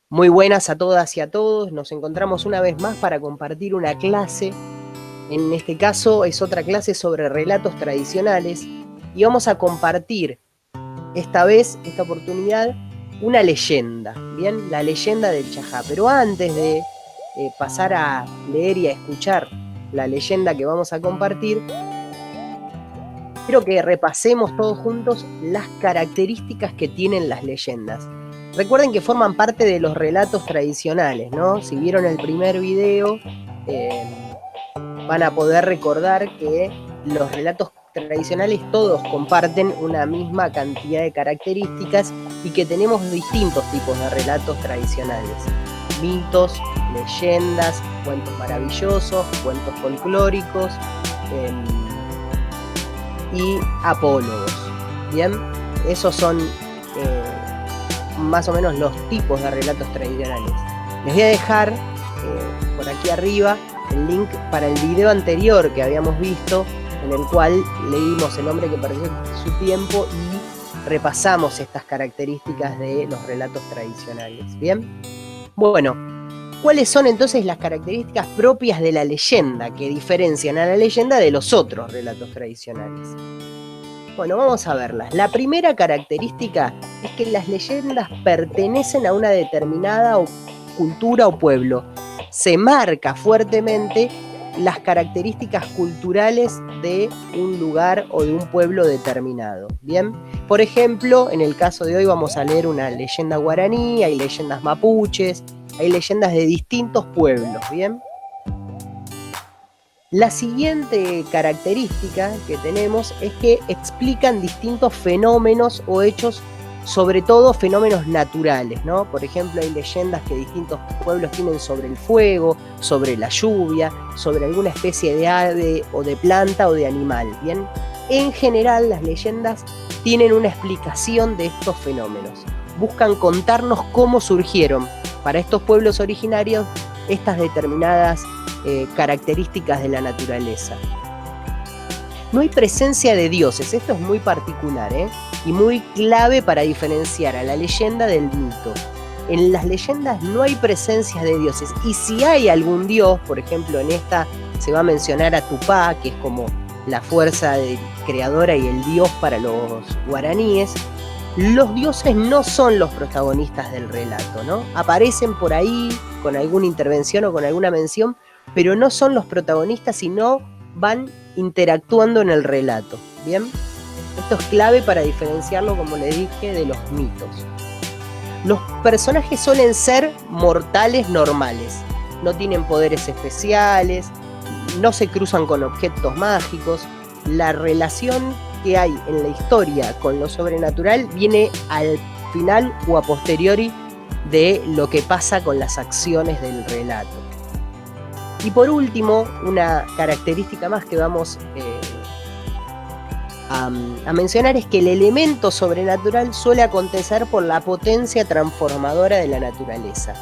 Muy buenas a todas y a todos. Nos encontramos una vez más para compartir una clase. En este caso es otra clase sobre relatos tradicionales y vamos a compartir esta vez, esta oportunidad, una leyenda, ¿bien? La leyenda del Chajá. Pero antes de pasar a leer y a escuchar la leyenda que vamos a compartir, quiero que repasemos todos juntos las características que tienen las leyendas. Recuerden que forman parte de los relatos tradicionales, ¿no? Si vieron el primer video, van a poder recordar que los relatos tradicionales todos comparten una misma cantidad de características y que tenemos distintos tipos de relatos tradicionales. Mitos, leyendas, cuentos maravillosos, cuentos folclóricos y apólogos. Bien, esos son más o menos los tipos de relatos tradicionales. Les voy a dejar por aquí arriba el link para el video anterior que habíamos visto, en el cual leímos El hombre que perdió su tiempo y repasamos estas características de los relatos tradicionales. Bien, bueno, ¿cuáles son entonces las características propias de la leyenda que diferencian a la leyenda de los otros relatos tradicionales? Bueno, vamos a verlas. La primera característica es que las leyendas pertenecen a una determinada cultura o pueblo. Se marca fuertemente las características culturales de un lugar o de un pueblo determinado. Bien, por ejemplo, en el caso de hoy vamos a leer una leyenda guaraní, hay leyendas mapuches, hay leyendas de distintos pueblos. Bien. La siguiente característica que tenemos es que explican distintos fenómenos o hechos, sobre todo fenómenos naturales, ¿no? Por ejemplo, hay leyendas que distintos pueblos tienen sobre el fuego, sobre la lluvia, sobre alguna especie de ave o de planta o de animal, ¿bien? En general, las leyendas tienen una explicación de estos fenómenos. Buscan contarnos cómo surgieron para estos pueblos originarios estas determinadas características de la naturaleza. No hay presencia de dioses, esto es muy particular, y muy clave para diferenciar a la leyenda del mito. En las leyendas no hay presencia de dioses, y si hay algún dios, por ejemplo en esta se va a mencionar a Tupá, que es como la fuerza creadora y el dios para los guaraníes, los dioses no son los protagonistas del relato, ¿no? Aparecen por ahí con alguna intervención o con alguna mención, pero no son los protagonistas, sino van interactuando en el relato. ¿Bien? Esto es clave para diferenciarlo, como les dije, de los mitos. Los personajes suelen ser mortales normales, no tienen poderes especiales, no se cruzan con objetos mágicos. La relación que hay en la historia con lo sobrenatural viene al final o a posteriori de lo que pasa con las acciones del relato. Y por último, una característica más que vamos a mencionar es que el elemento sobrenatural suele acontecer por la potencia transformadora de la naturaleza.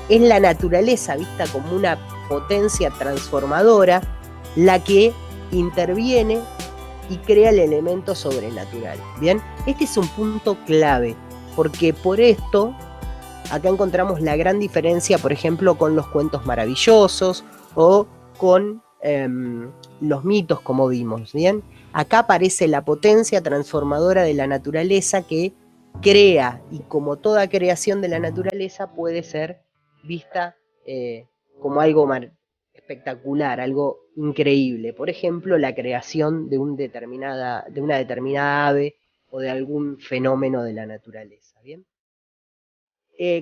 Es la naturaleza vista como una potencia transformadora la que interviene y crea el elemento sobrenatural. Bien, este es un punto clave, porque por esto acá encontramos la gran diferencia, por ejemplo, con los cuentos maravillosos o con los mitos, como vimos, ¿bien? Acá aparece la potencia transformadora de la naturaleza que crea, y como toda creación de la naturaleza puede ser vista como algo espectacular, algo increíble. Por ejemplo, la creación de una determinada ave o de algún fenómeno de la naturaleza, ¿bien?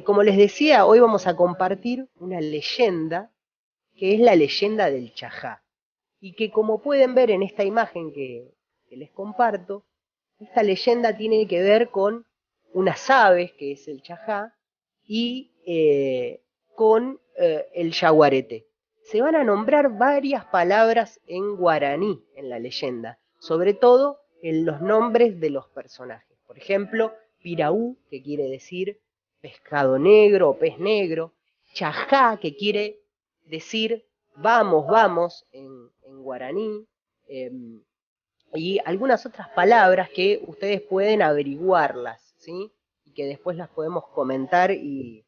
Como les decía, hoy vamos a compartir una leyenda que es la leyenda del Chajá, y que como pueden ver en esta imagen que les comparto, esta leyenda tiene que ver con unas aves, que es el Chajá, y con el yaguareté. Se van a nombrar varias palabras en guaraní en la leyenda, sobre todo en los nombres de los personajes. Por ejemplo, Piraú, que quiere decir pescado negro o pez negro, Chajá, que quiere decir vamos, vamos en guaraní, y algunas otras palabras que ustedes pueden averiguarlas, ¿sí? Y que después las podemos comentar y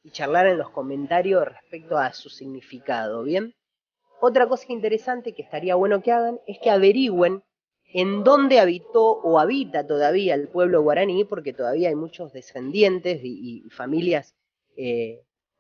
y charlar en los comentarios respecto a su significado, ¿bien? Otra cosa interesante que estaría bueno que hagan es que averigüen en dónde habitó o habita todavía el pueblo guaraní, porque todavía hay muchos descendientes y familias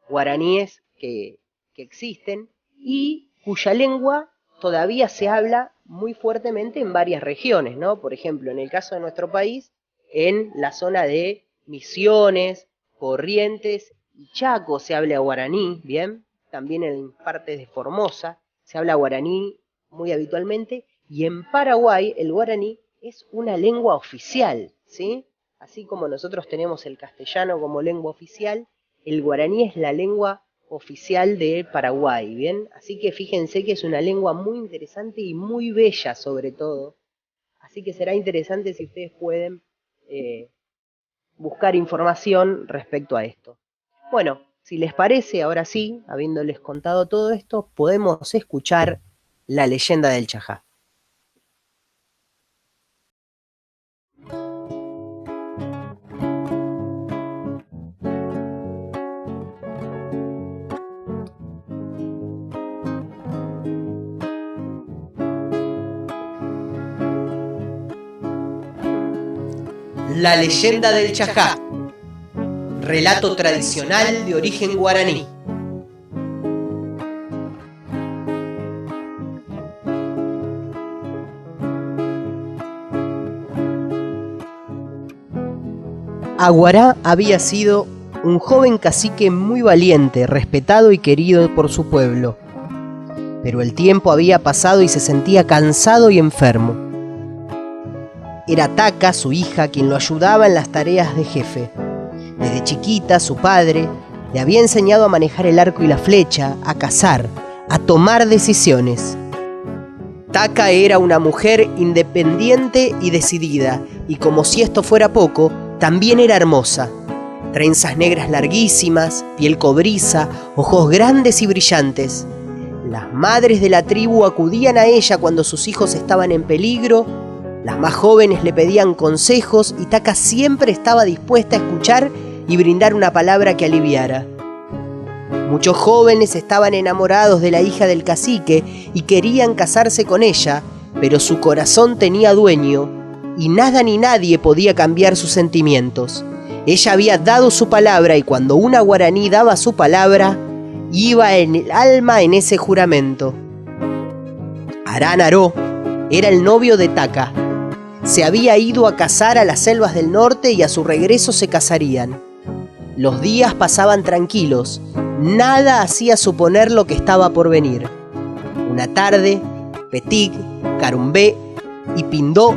guaraníes que existen y cuya lengua todavía se habla muy fuertemente en varias regiones, ¿no? Por ejemplo, en el caso de nuestro país, en la zona de Misiones, Corrientes y Chaco se habla guaraní, ¿bien? También en partes de Formosa se habla guaraní muy habitualmente, y en Paraguay el guaraní es una lengua oficial, ¿sí? Así como nosotros tenemos el castellano como lengua oficial, el guaraní es la lengua oficial de Paraguay, ¿bien? Así que fíjense que es una lengua muy interesante y muy bella sobre todo. Así que será interesante si ustedes pueden buscar información respecto a esto. Bueno, si les parece, ahora sí, habiéndoles contado todo esto, podemos escuchar la leyenda del Chajá. La leyenda del Chajá, relato tradicional de origen guaraní. Aguará había sido un joven cacique muy valiente, respetado y querido por su pueblo. Pero el tiempo había pasado y se sentía cansado y enfermo. Era Taca, su hija, quien lo ayudaba en las tareas de jefe. Desde chiquita, su padre le había enseñado a manejar el arco y la flecha, a cazar, a tomar decisiones. Taca era una mujer independiente y decidida, y como si esto fuera poco, también era hermosa. Trenzas negras larguísimas, piel cobriza, ojos grandes y brillantes. Las madres de la tribu acudían a ella cuando sus hijos estaban en peligro. Las más jóvenes le pedían consejos y Taca siempre estaba dispuesta a escuchar y brindar una palabra que aliviara. Muchos jóvenes estaban enamorados de la hija del cacique y querían casarse con ella, pero su corazón tenía dueño y nada ni nadie podía cambiar sus sentimientos. Ella había dado su palabra y cuando una guaraní daba su palabra, iba en el alma en ese juramento. Arán Aró era el novio de Taca. Se había ido a cazar a las selvas del norte y a su regreso se casarían. Los días pasaban tranquilos, nada hacía suponer lo que estaba por venir. Una tarde, Petig, Carumbé y Pindó,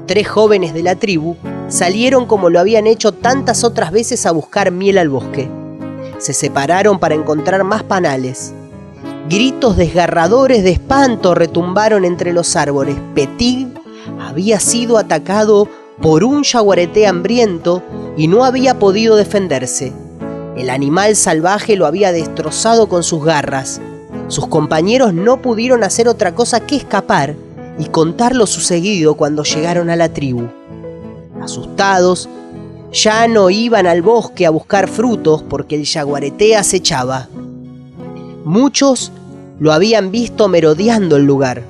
3 jóvenes de la tribu, salieron como lo habían hecho tantas otras veces a buscar miel al bosque. Se separaron para encontrar más panales. Gritos desgarradores de espanto retumbaron entre los árboles. Petig había sido atacado por un yaguareté hambriento y no había podido defenderse. El animal salvaje lo había destrozado con sus garras. Sus compañeros no pudieron hacer otra cosa que escapar y contar lo sucedido cuando llegaron a la tribu. Asustados, ya no iban al bosque a buscar frutos porque el yaguareté acechaba. Muchos lo habían visto merodeando el lugar.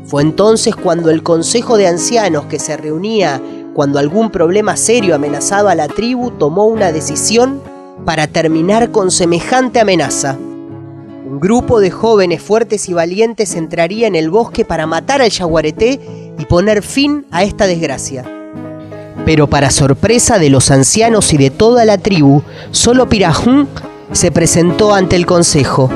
Fue entonces cuando el consejo de ancianos que se reunía cuando algún problema serio amenazaba a la tribu tomó una decisión para terminar con semejante amenaza. Un grupo de jóvenes fuertes y valientes entraría en el bosque para matar al yaguareté y poner fin a esta desgracia. Pero para sorpresa de los ancianos y de toda la tribu, solo Pirajún se presentó ante el consejo.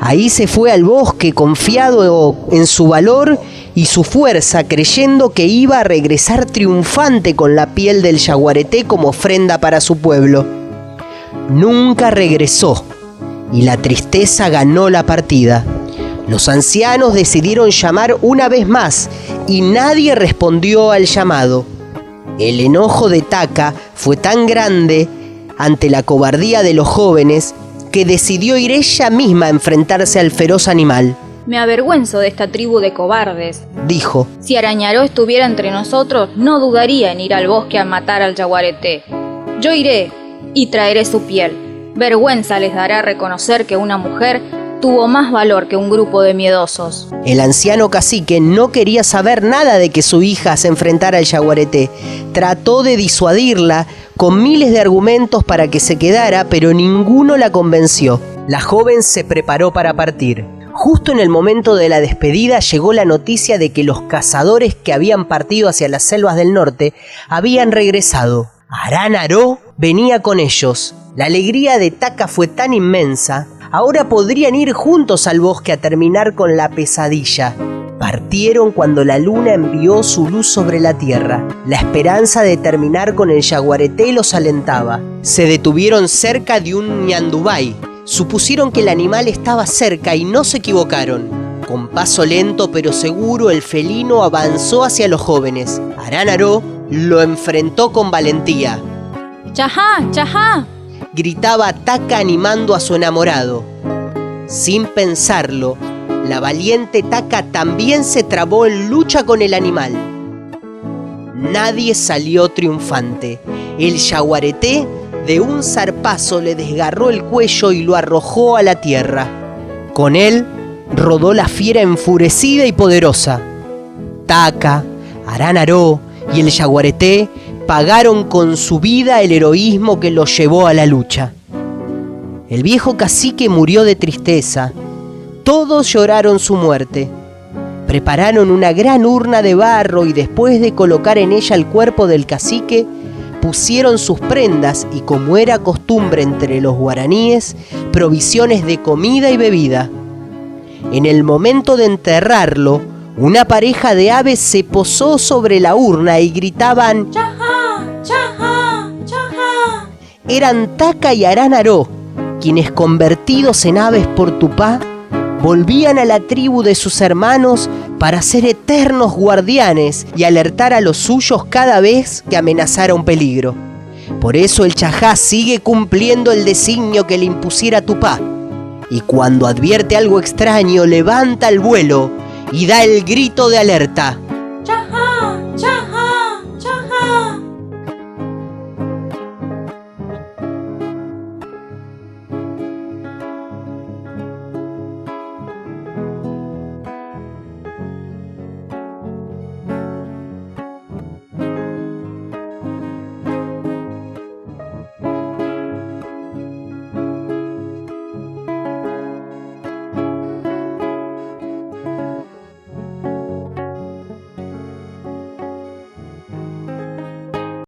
Ahí se fue al bosque confiado en su valor y su fuerza, creyendo que iba a regresar triunfante con la piel del yaguareté como ofrenda para su pueblo. Nunca regresó y la tristeza ganó la partida. Los ancianos decidieron llamar una vez más y nadie respondió al llamado. El enojo de Taca fue tan grande ante la cobardía de los jóvenes que decidió ir ella misma a enfrentarse al feroz animal. Me avergüenzo de esta tribu de cobardes, dijo. Si Arañaró estuviera entre nosotros, no dudaría en ir al bosque a matar al yaguareté. Yo iré y traeré su piel. Vergüenza les dará reconocer que una mujer tuvo más valor que un grupo de miedosos. El anciano cacique no quería saber nada de que su hija se enfrentara al yaguareté. Trató de disuadirla con miles de argumentos para que se quedara, pero ninguno la convenció. La joven se preparó para partir. Justo en el momento de la despedida llegó la noticia de que los cazadores que habían partido hacia las selvas del norte habían regresado. Arán-Aró venía con ellos. La alegría de Taka fue tan inmensa. Ahora podrían ir juntos al bosque a terminar con la pesadilla. Partieron cuando la luna envió su luz sobre la tierra. La esperanza de terminar con el yaguareté los alentaba. Se detuvieron cerca de un ñandubay. Supusieron que el animal estaba cerca y no se equivocaron. Con paso lento pero seguro, el felino avanzó hacia los jóvenes. Arán-Aró lo enfrentó con valentía. ¡Chajá! ¡Chajá! Gritaba Taka animando a su enamorado. Sin pensarlo, la valiente Taka también se trabó en lucha con el animal. Nadie salió triunfante. El yaguareté de un zarpazo le desgarró el cuello y lo arrojó a la tierra. Con él rodó la fiera enfurecida y poderosa. Taka, Arán-Aró y el yaguareté pagaron con su vida el heroísmo que los llevó a la lucha. El viejo cacique murió de tristeza. Todos lloraron su muerte. Prepararon una gran urna de barro y después de colocar en ella el cuerpo del cacique, pusieron sus prendas y, como era costumbre entre los guaraníes, provisiones de comida y bebida. En el momento de enterrarlo, una pareja de aves se posó sobre la urna y gritaban ¡Chajá! ¡Chajá! ¡Chajá! Eran Taka y Arán-Aró, quienes, convertidos en aves por Tupá, volvían a la tribu de sus hermanos para ser eternos guardianes y alertar a los suyos cada vez que amenazara un peligro. Por eso el Chajá sigue cumpliendo el designio que le impusiera Tupá, y cuando advierte algo extraño levanta el vuelo y da el grito de alerta.